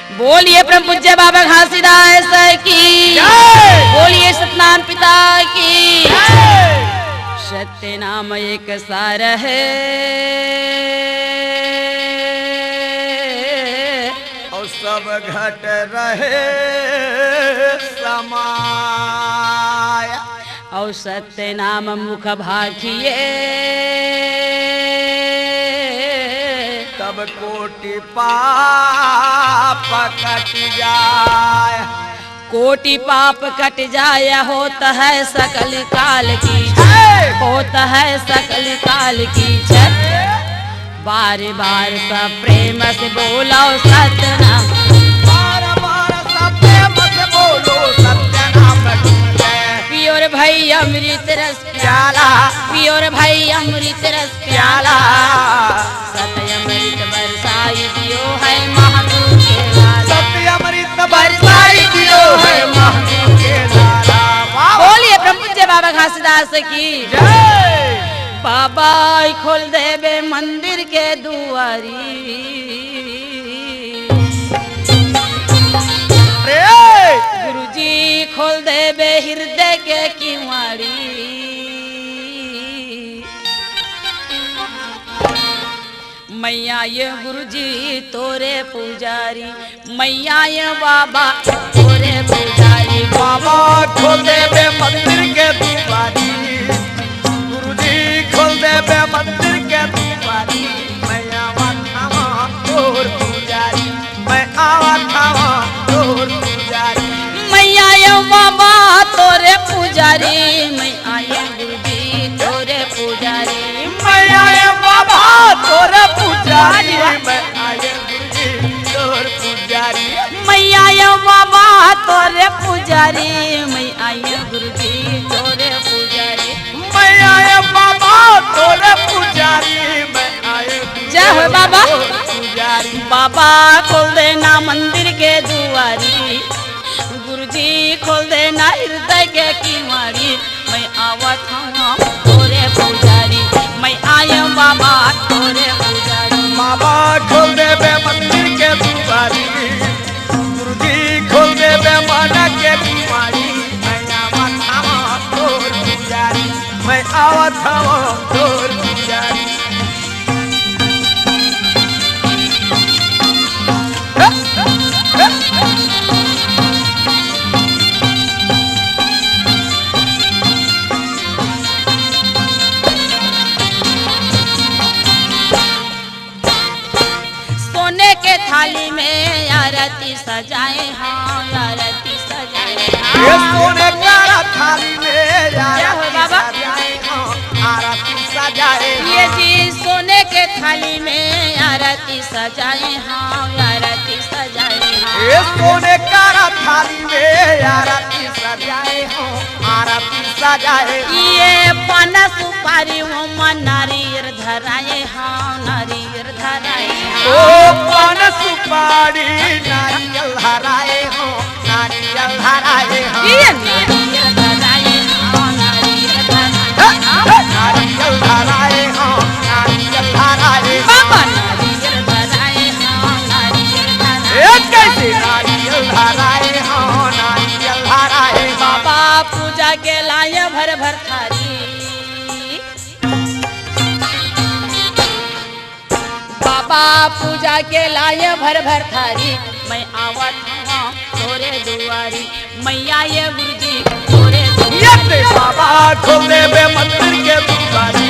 बोलिए परम पूज्य बाबा घासीदास की, बोलिए सतनाम पिता की। सत्य नाम एक सार है और सब घट रहे समाया। और सत्य नाम मुख भाखिए तब कोटि पाप कट जाए। कोटि पाप कट जाय होता है सकल काल की, होता है सकल काल की जय। बार बार सब प्रेम से बोलो सत्य नाम, बार बार सब प्रेम से बोलो सत्य नाम की जय। पियोर भाई अमृत रस प्याला, पियोर भाई अमृत रस प्याला। सत्य अमृत बरसाई दियो है महादेव के लाला, सत्य अमृत बरसाई दियो है महादेव के लाला। बोलिए परम पूज्य बाबा घासीदास की जय। बाबा खोल देवे मंदिर के दुआरी, गुरुजी खोल देवे हृदय के किवाड़ी। मैया ये गुरुजी तोरे पुजारी, मैया ये बाबा तोरे पुजारी। बाबा खोल देवे मंदिर के दुआरी, गुरुजी खोल देवे मंदिर के दुआरी। मैं आवा थावा तोर पुजारी, मैं आवा थावा तोर पुजारी। मैया ये बाबा तोरे पुजारी, मैं आये गुरुजी तोरे पुजारी। मैं आए बाबा तोर पुजारी, मैं आए गुरुजी तोर पुजारी। मैया ये बाबा तोरे पुजारी, मैं आये गुरुजी तोरे पुजारी। मैं आए बाबा तोर पुजारी, मैं आए जय हो बाबा। पुजारी। बाबा खोल देना मंदिर के दुआरी, गुरुजी खोल देना हृदय के किवाड़ी। मैं आवत हूँ तोरे पुजारी, मैं आया बाबा तोरे पुजारी। बाबा खोल देवे मंदिर के दुआरी, गुरुजी खोल देवे मन के दुआरी। मैं आवत हूँ तोर पुजारी, मैं आवत हूँ तोर पुजारी। सोने के थाली में आरती सजाए, हाँ आरती सजाए। ये सोने का थाली में हो बाबा। आरती सजाए। ये जी सोने के थाली में आरती सजाए, हाँ आरती सजाए। ये सोने का थाली में आरती सजाए हो, आरती सजाए। ये पान सुपारी हो नारियर धराए, हाँ नारियर धराए। ओ पान सुपारी नारियल धराए हो, नारियल धराए हो। ये नारियर धराए, हाँ नारियर धराए। नारियल धराए हो, नारियल धराए। बाबा नारियर धराए, हाँ नारियर धराए। एक कैसे नारियल धराए हो, नारियल धराए। बाबा पूजा के लाए भर भर थारी, बाबा पूजा के लाए भर भर थारी। मैं आवत हूँ तोरे दुआरी, मैया ये गुरुजी तोरे दुआरी। ये बाबा खोल देवे मंदिर के दुआरी,